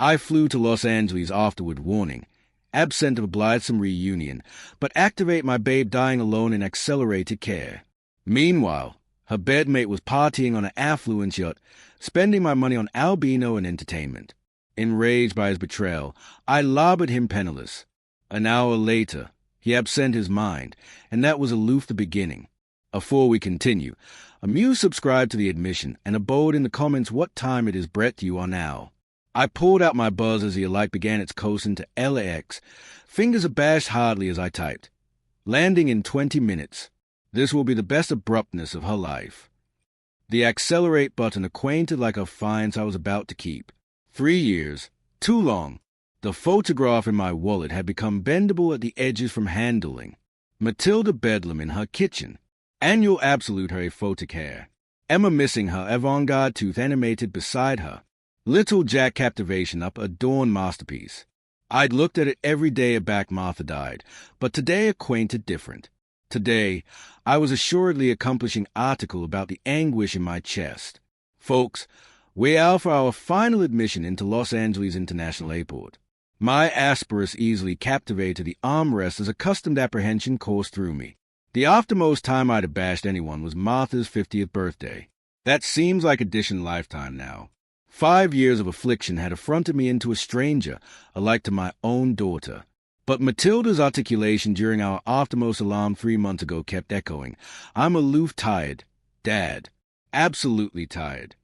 I flew to Los Angeles afterward, warning, absent of a blithesome reunion, but activate my babe dying alone in accelerated care. Meanwhile, her bedmate was partying on an affluent yacht, spending my money on albino and entertainment. Enraged by his betrayal, I lobbered him penniless. An hour later, he absent his mind, and that was aloof the beginning. Afore we continue, Amuse subscribe to the admission and abode in the comments what time it is Brett you are now. I pulled out my buzz as the alight began its coasting to LAX, fingers abashed hardly as I typed. Landing in 20 minutes. This will be the best abruptness of her life. The accelerate button acquainted like a fines I was about to keep. 3 years. Too long. The photograph in my wallet had become bendable at the edges from handling. Matilda Bedlam in her kitchen. Annual absolute her photic hair. Emma missing her avant-garde tooth animated beside her. Little Jack captivation up adorned masterpiece. I'd looked at it every day back Martha died, but today acquainted different. Today, I was assuredly accomplishing article about the anguish in my chest. Folks, we're out for our final admission into Los Angeles International Airport. My asperus easily captivated the armrest as accustomed apprehension coursed through me. The aftermost time I'd abashed anyone was Martha's 50th birthday. That seems like a distant lifetime now. 5 years of affliction had affronted me into a stranger, alike to my own daughter. But Matilda's articulation during our aftermost alarm 3 months ago kept echoing. I'm aloof tired. Dad. Absolutely tired.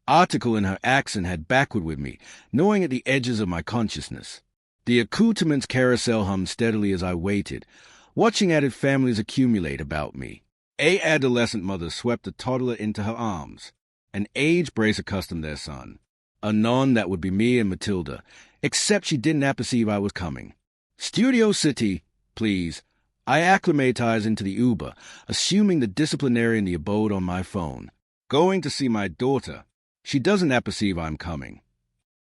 Article in her accent had backward with me, gnawing at the edges of my consciousness. The accoutrements carousel hummed steadily as I waited, watching added families accumulate about me. A adolescent mother swept a toddler into her arms. An age brace accustomed their son. Anon that would be me and Matilda, except she didn't apperceive I was coming. Studio City, please. I acclimatize into the Uber, assuming the disciplinary in the abode on my phone. Going to see my daughter. She doesn't apperceive I'm coming.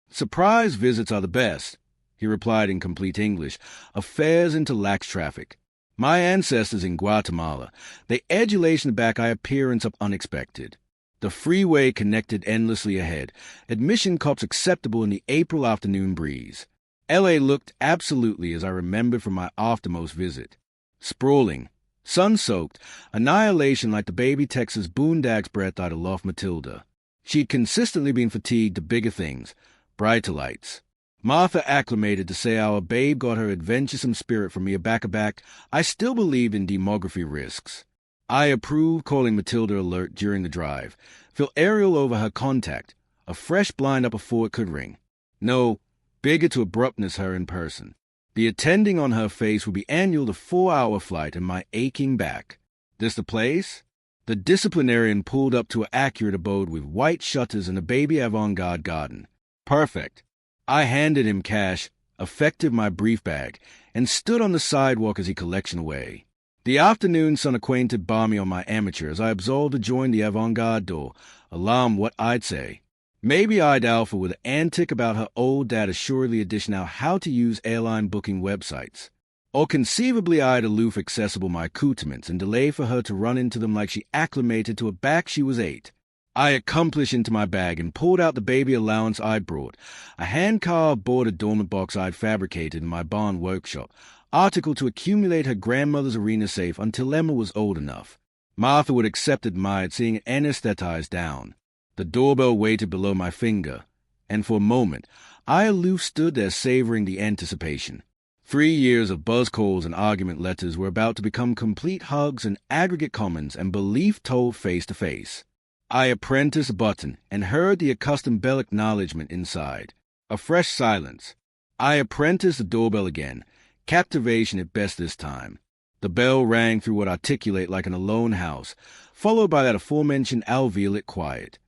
Surprise visits are the best, he replied in complete English. Affairs into lax traffic. My ancestors in Guatemala, they adulation back I appearance of unexpected. The freeway connected endlessly ahead, admission cops acceptable in the April afternoon breeze. L.A. looked absolutely as I remembered from my aftermost visit. Sprawling, sun-soaked, annihilation like the baby Texas boondocks breath I'd aloft Matilda. She'd consistently been fatigued to bigger things, brighter lights. Martha acclimated to say our babe got her adventuresome spirit from me aback. I still believed in demography risks. I approved calling Matilda alert during the drive. Feel aerial over her contact. A fresh blind up before it could ring. No, bigger to abruptness her in person. The attending on her face would be annual to 4-hour flight and my aching back. This the place? The disciplinarian pulled up to an accurate abode with white shutters and a baby avant-garde garden. Perfect. I handed him cash, effective my brief bag, and stood on the sidewalk as he collection away. The afternoon sun acquainted balmy on my amateur as I absolved to join the avant-garde door, alarm what I'd say. Maybe I'd alpha with an antic about her old dad assuredly dishing out how to use airline booking websites. Or conceivably I'd aloof accessible my accoutrements and delay for her to run into them like she acclimated to a back she was 8. I accomplished into my bag and pulled out the baby allowance I'd brought, a hand-carved board adornment box I'd fabricated in my barn workshop, article to accumulate her grandmother's arena safe until Emma was old enough. Martha would accept admired seeing it anesthetized down. The doorbell waited below my finger, and for a moment I aloof stood there savoring the anticipation. 3 years of buzz calls and argument letters were about to become complete hugs and aggregate comments and belief told face to face. I apprenticed a button and heard the accustomed bell acknowledgement inside. A fresh silence. I apprenticed the doorbell again. Captivation at best this time. The bell rang through what articulate like an alone house, followed by that aforementioned alveolate quiet.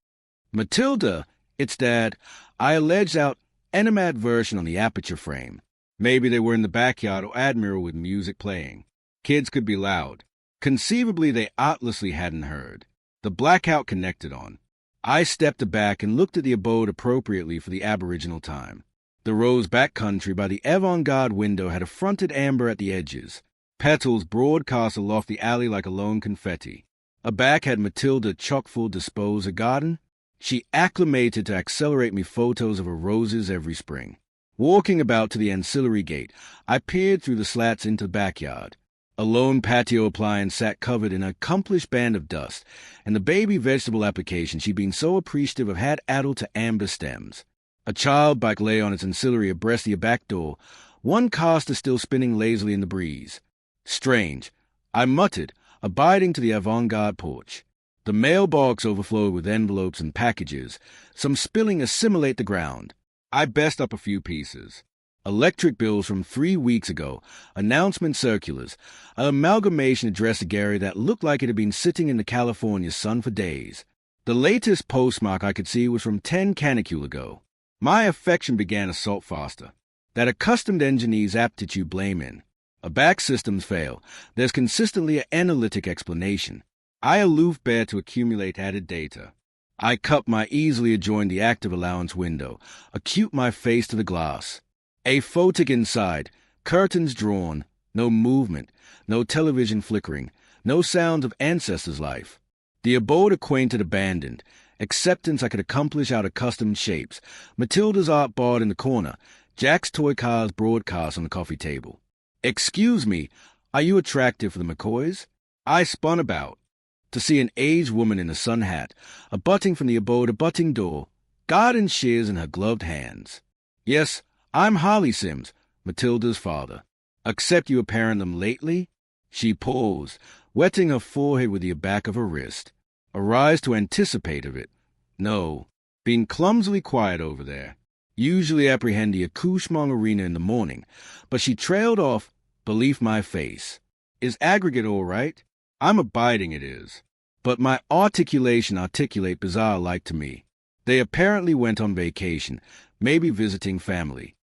Matilda, it's Dad. I alleged out animadversion on the aperture frame. Maybe they were in the backyard or Admiral with music playing. Kids could be loud. Conceivably they artlessly hadn't heard. The blackout connected on. I stepped back and looked at the abode appropriately for the aboriginal time. The rose back country by the avant-garde window had a fronted amber at the edges. Petals broadcast aloft the alley like a lone confetti. Aback had Matilda chock-full dispose a garden. She acclimated to accelerate me photos of her roses every spring. Walking about to the ancillary gate, I peered through the slats into the backyard. A lone patio appliance sat covered in an accomplished band of dust, and the baby vegetable application she'd been so appreciative of had addled to amber stems. A child bike lay on its ancillary abreast the back door, one caster still spinning lazily in the breeze. Strange, I muttered, abiding to the avant-garde porch. The mailbox overflowed with envelopes and packages, some spilling assimilate the ground. I best up a few pieces. Electric bills from 3 weeks ago, announcement circulars, an amalgamation addressed to Gary that looked like it had been sitting in the California sun for days. The latest postmark I could see was from 10 canicule ago. My affection began to salt faster. That accustomed engineer's aptitude blame in. A back systems fail. There's consistently an analytic explanation. I aloof bear to accumulate added data. I cup my easily adjoined the active allowance window, acute my face to the glass. A photic inside, curtains drawn, no movement, no television flickering, no sounds of ancestors' life. The abode acquainted abandoned, acceptance I could accomplish out of accustomed shapes, Matilda's art board in the corner, Jack's toy cars broadcast on the coffee table. Excuse me, are you attractive for the McCoys? I spun about, to see an aged woman in a sun hat, abutting from the abode abutting door, garden shears in her gloved hands. Yes, I'm Holly Sims, Matilda's father. Accept you apparent them lately? She paused, wetting her forehead with the back of her wrist. Arise to anticipate of it. No, been clumsily quiet over there. Usually apprehend the accouchement arena in the morning, but she trailed off, beneath my face. Is aggregate all right? I'm abiding it is. But my articulate bizarre-like to me. They apparently went on vacation, maybe visiting family.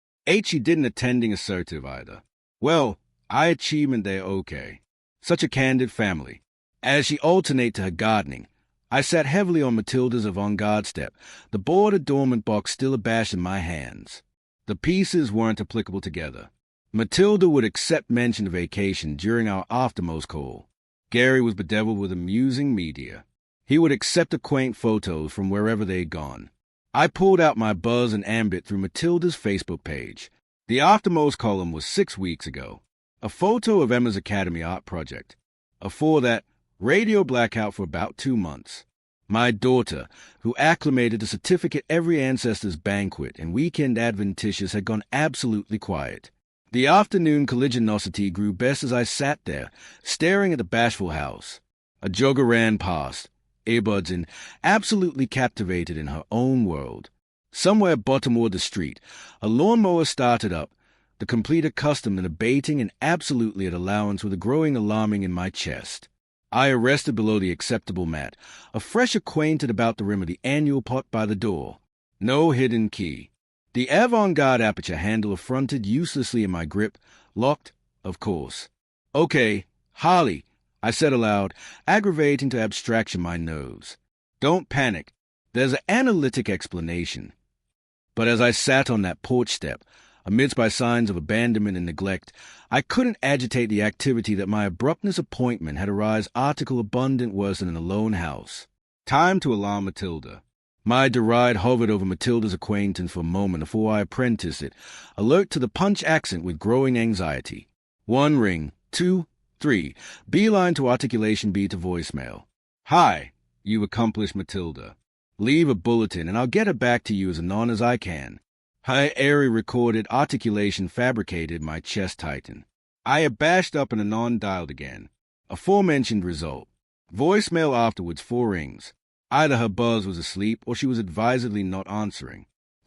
She didn't attending assertive either. Well, I achievement they're okay. Such a candid family. As she alternate to her gardening, I sat heavily on Matilda's avant-garde step, the board adornment box still abashed in my hands. The pieces weren't applicable together. Matilda would accept mention of vacation during our aftermost call. Gary was bedeviled with amusing media. He would accept quaint photos from wherever they'd gone. I pulled out my buzz and ambit through Matilda's Facebook page. The aftermost column was 6 weeks ago. A photo of Emma's Academy art project. Afore that, radio blackout for about 2 months. My daughter, who acclimated to certificate every ancestor's banquet and weekend adventitious, had gone absolutely quiet. The afternoon colligiosity grew best as I sat there, staring at the bashful house. A jogger ran past, earbuds in, absolutely captivated in her own world. Somewhere bottomward the street, a lawnmower started up, the complete accustomed and abating and absolutely at allowance with a growing alarming in my chest. I arrested below the acceptable mat, a fresh acquainted about the rim of the annual pot by the door. No hidden key. The avant-garde aperture handle affronted uselessly in my grip, locked, of course. Okay, Holly, I said aloud, aggravating to abstraction my nerves. Don't panic. There's an analytic explanation. But as I sat on that porch step, amidst my signs of abandonment and neglect, I couldn't agitate the activity that my abruptness appointment had arise article abundant worse in a lone house. Time to alarm Matilda. My deride hovered over Matilda's acquaintance for a moment before I apprenticed it, alert to the punch accent with growing anxiety. 1 ring, 2, 3, beeline to articulation B to voicemail. Hi, you've accomplished Matilda. Leave a bulletin and I'll get it back to you as anon as I can. Her airy recorded articulation fabricated my chest tighten. I had bashed up and anon dialed again. Aforementioned result. Voicemail afterwards 4 rings. Either her buzz was asleep or she was advisedly not answering.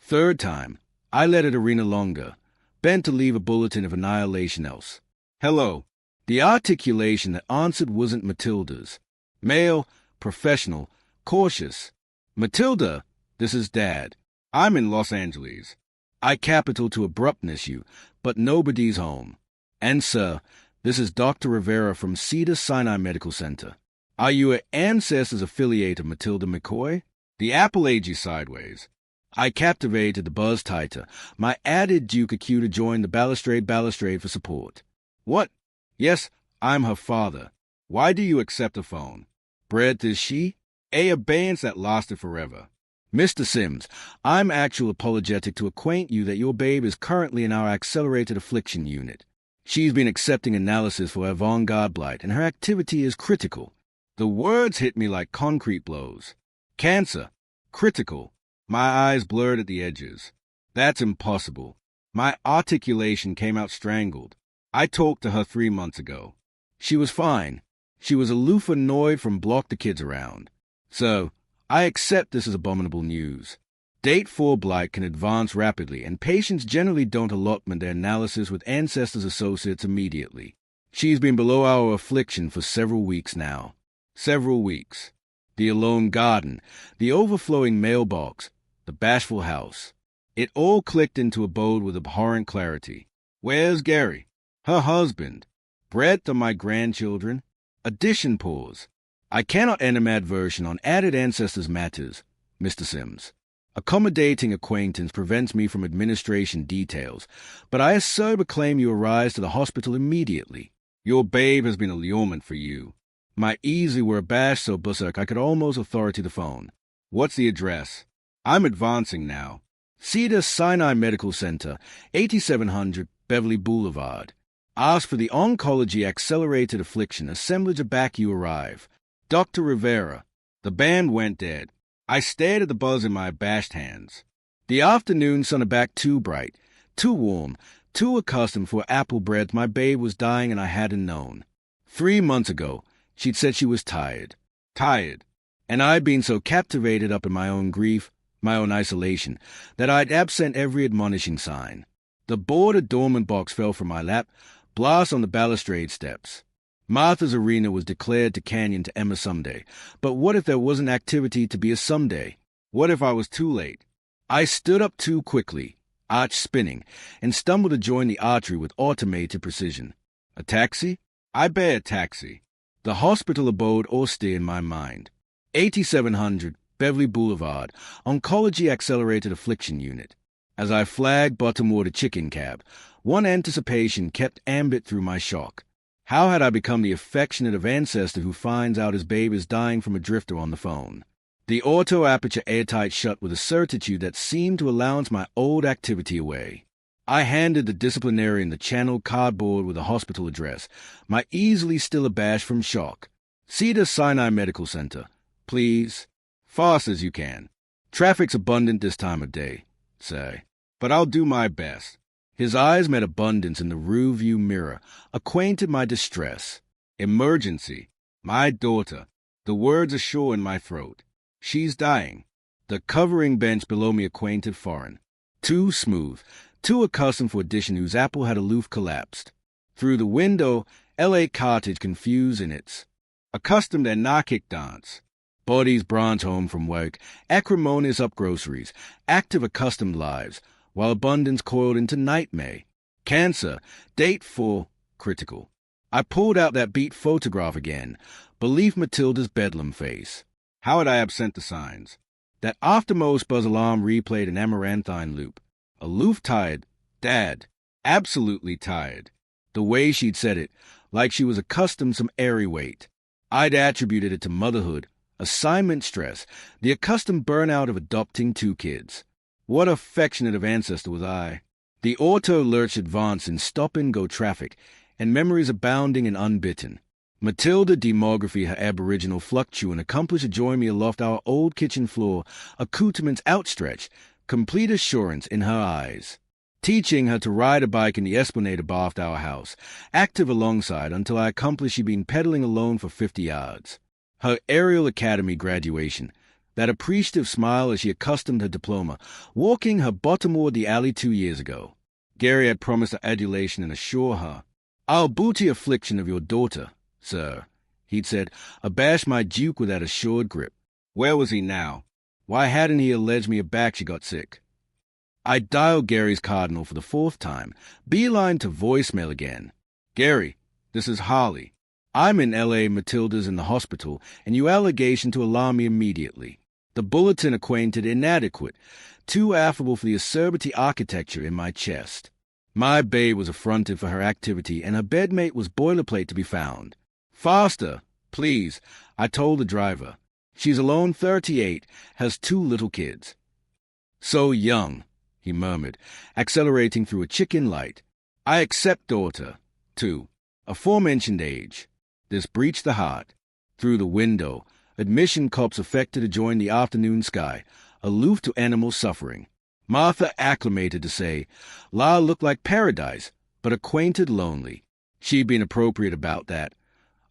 3rd time, I let it arena longer, bent to leave a bulletin of annihilation else. Hello. The articulation that answered wasn't Matilda's. Male, professional, cautious. Matilda, this is Dad. I'm in Los Angeles. I capital to abruptness you, but nobody's home. And sir, this is Dr. Rivera from Cedar-Sinai Medical Center. Are you an ancestors affiliate of Matilda McCoy? The apple age you sideways. I captivated the buzz tighter. My added Duke acute to join the balustrade for support. What? Yes, I'm her father. Why do you accept a phone? Bred is she? A abeyance that lasted forever. Mr. Sims, I'm actually apologetic to acquaint you that your babe is currently in our accelerated affliction unit. She's been accepting analysis for avant-garde blight, and her activity is critical. The words hit me like concrete blows. Cancer. Critical. My eyes blurred at the edges. That's impossible. My articulation came out strangled. I talked to her 3 months ago. She was fine. She was aloof and annoyed from block the kids around. So, I accept this as abominable news. Date 4 blight can advance rapidly, and patients generally don't allotment their analysis with Ancestors Associates immediately. She's been below our affliction for several weeks now. Several weeks. The alone garden, the overflowing mailbox, the bashful house. It all clicked into abode with abhorrent clarity. Where's Gary? Her husband? Breadth of my grandchildren? Addition pause. I cannot animadversion on added ancestors matters, Mr. Sims. Accommodating acquaintance prevents me from administration details, but I assert a claim you arise to the hospital immediately. Your babe has been allurement for you. My easy were abashed so berserk I could almost authority the phone. What's the address? I'm advancing now. Cedar Sinai Medical Center, 8700 Beverly Boulevard. Ask for the Oncology Accelerated Affliction assemblage aback you arrive. Dr. Rivera. The band went dead. I stared at the buzz in my abashed hands. The afternoon sun aback too bright, too warm, too accustomed for apple bread. My babe was dying and I hadn't known. 3 months ago, she'd said she was tired. Tired. And I'd been so captivated up in my own grief, my own isolation, that I'd absent every admonishing sign. The board adornment box fell from my lap, blast on the balustrade steps. Martha's arena was declared to canyon to Emma someday, but what if there wasn't activity to be a someday? What if I was too late? I stood up too quickly, arch spinning, and stumbled to join the artery with automated precision. A taxi? I bear a taxi. The hospital abode austere in my mind. 8700 Beverly Boulevard, Oncology Accelerated Affliction Unit. As I flagged bottom-water chicken cab, one anticipation kept ambit through my shock. How had I become the affectionate of ancestor who finds out his babe is dying from a drifter on the phone? The auto-aperture airtight shut with a certitude that seemed to allowance my old activity away. I handed the disciplinarian the channel cardboard with a hospital address, my easily still abashed from shock. Cedar Sinai Medical Center. Please. Fast as you can. Traffic's abundant this time of day, say. But I'll do my best. His eyes met abundance in the rear-view mirror, acquainted my distress. Emergency. My daughter. The words are sure in my throat. She's dying. The covering bench below me acquainted foreign. Too smooth, too accustomed for addition whose apple had aloof collapsed. Through the window, L.A. cottage confused in its accustomed anarchic dance. Bodies bronze home from work, acrimonious up groceries, active accustomed lives, while abundance coiled into nightmare. Cancer, date 4, critical. I pulled out that beat photograph again, belief Matilda's bedlam face. How had I absent the signs? That aftermost buzz alarm replayed an amaranthine loop. Aloof tired, Dad, absolutely tired. The way she'd said it, like she was accustomed some airy weight. I'd attributed it to motherhood, assignment stress, the accustomed burnout of adopting 2 kids. What affectionate of ancestor was I? The auto lurch advanced in stop-and-go traffic, and memories abounding and unbitten. Matilda demography her aboriginal fluctuant accomplished to join me aloft our old kitchen floor, accoutrements outstretched, complete assurance in her eyes. Teaching her to ride a bike in the esplanade abaft our house, active alongside until I accomplished she'd been pedaling alone for 50 yards. Her aerial academy graduation, that appreciative smile as she accustomed her diploma, walking her bottomward the alley 2 years ago. Gary had promised her adulation and assure her, "I'll booty affliction of your daughter, sir," he'd said, abashed my duke with that assured grip. Where was he now? Why hadn't he alleged me aback she got sick? I dialed Gary's cardinal for the 4th time, beeline to voicemail again. "Gary, this is Holly. I'm in L.A. Matilda's in the hospital, and you allegation to alarm me immediately. The bulletin acquainted inadequate, too affable for the acerbity architecture in my chest. My babe was affronted for her activity, and her bedmate was boilerplate to be found. Faster, please, I told the driver. She's alone, 38, has 2 little kids. So young, he murmured, accelerating through a chicken light. I accept daughter, too. Aforementioned age. This breached the heart. Through the window, admission cops affected to join the afternoon sky, aloof to animal suffering. Martha acclimated to say, La looked like paradise, but acquainted lonely. She'd been appropriate about that.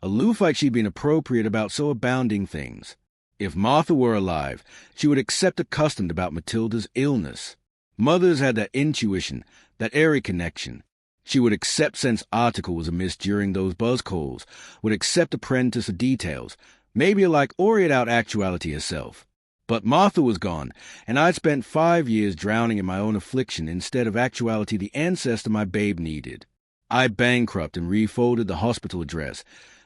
Aloof like she'd been appropriate about so abounding things. If Martha were alive, she would accept accustomed about Matilda's illness. Mothers had that intuition, that airy connection. She would accept since article was amiss during those buzz calls, would accept apprentice of details, maybe like orate out actuality herself. But Martha was gone, and I'd spent 5 years drowning in my own affliction instead of actuality the ancestor my babe needed. I bankrupt and refolded the hospital address,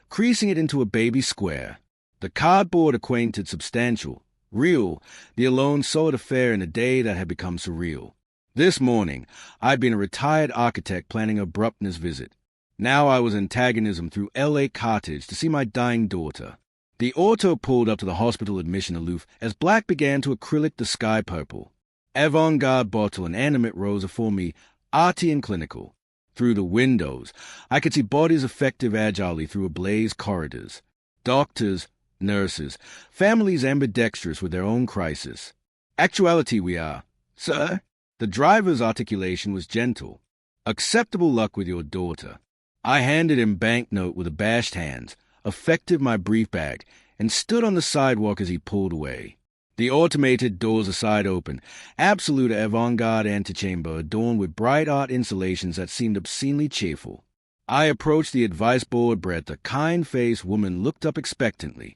creasing it into a baby square. The cardboard acquainted substantial, real, the alone solid affair in a day that had become surreal. This morning, I'd been a retired architect planning abruptness visit. Now I was antagonism through L.A. Cottage to see my dying daughter. The auto pulled up to the hospital admission aloof as black began to acrylic the sky purple. Avant-garde bottle and animate rose afore me, arty and clinical. Through the windows, I could see bodies effective agilely through ablaze corridors. Doctors, nurses, families ambidextrous with their own crisis. Actuality we are. Sir? The driver's articulation was gentle. Acceptable luck with your daughter. I handed him banknote with abashed hands, effective my brief bag, and stood on the sidewalk as he pulled away. The automated doors aside open, absolute avant-garde antechamber adorned with bright art insulations that seemed obscenely cheerful. I approached the advice board breadth. A kind-faced woman looked up expectantly.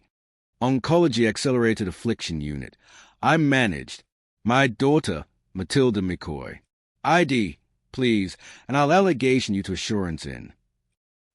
Oncology Accelerated Affliction Unit. I managed. My daughter, Matilda McCoy. ID, please, and I'll allegation you to assurance in.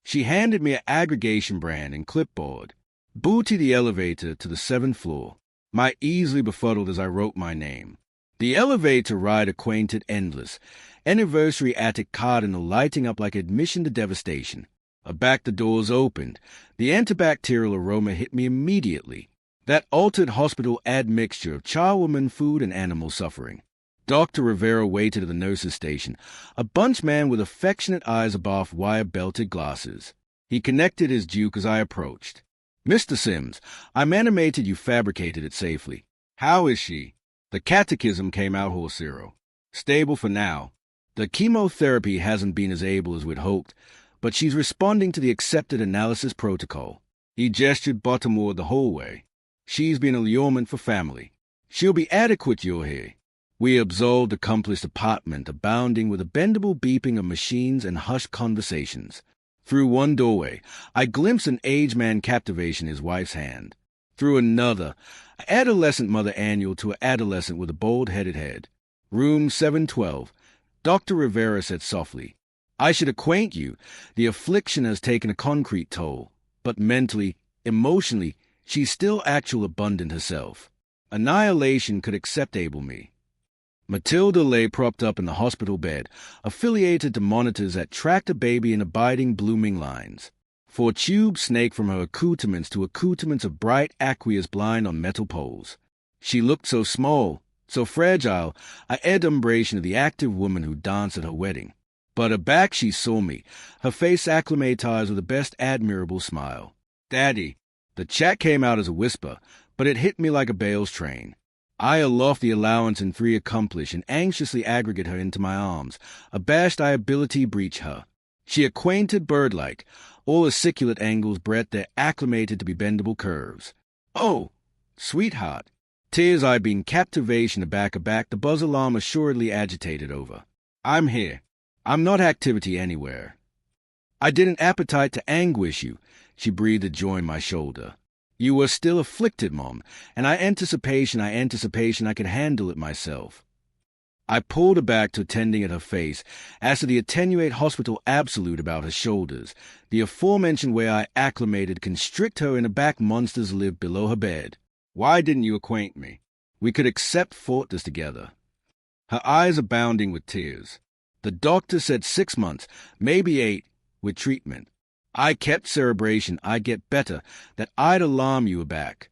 She handed me an aggregation brand and clipboard. Booty the elevator to the 7th floor. My easily befuddled as I wrote my name. The elevator ride acquainted endless. Anniversary attic cardinal lighting up like admission to devastation. Aback the doors opened. The antibacterial aroma hit me immediately. That altered hospital admixture of charwoman food and animal suffering. Dr. Rivera waited at the nurse's station, a bunch man with affectionate eyes above wire-belted glasses. He connected his juke as I approached. Mr. Sims, I'm animated you fabricated it safely. How is she? The catechism came out whole zero. Stable for now. The chemotherapy hasn't been as able as we'd hoped, but she's responding to the accepted analysis protocol. He gestured bottomward the whole way. She's been allurement for family. She'll be adequate, you'll hear. We absolved accomplished apartment abounding with a bendable beeping of machines and hushed conversations. Through one doorway, I glimpsed an aged man captivation his wife's hand. Through another, an adolescent mother annual to an adolescent with a bald-headed head. Room 712. Dr. Rivera said softly, I should acquaint you, the affliction has taken a concrete toll, but mentally, emotionally, she's still actual abundant herself. Annihilation could accept able me. Matilda lay propped up in the hospital bed, affiliated to monitors that tracked a baby in abiding blooming lines. For a tube snaked from her accoutrements to accoutrements of bright aqueous blind on metal poles. She looked so small, so fragile, a adumbration of the active woman who danced at her wedding. But aback she saw me, her face acclimatized with the best admirable smile. Daddy. The chat came out as a whisper, but it hit me like a bale's train. I aloft the allowance and 3 accomplish and anxiously aggregate her into my arms, abashed I ability breach her. She acquainted bird-like, all aciculate angles bred their acclimated to be bendable curves. Oh, sweetheart. Tears I been captivation aback the buzz alarm assuredly agitated over. I'm here. I'm not activity anywhere. I didn't appetite to anguish you, she breathed to join my shoulder. You were still afflicted, Mom, and I anticipation I could handle it myself. I pulled her back to attending at her face, as to the attenuate hospital absolute about her shoulders, the aforementioned way I acclimated constrict her in a back monsters lived below her bed. Why didn't you acquaint me? We could accept fortis together. Her eyes abounding with tears. The doctor said 6 months, maybe 8, with treatment. I kept cerebration, I'd get better, that I'd alarm you aback.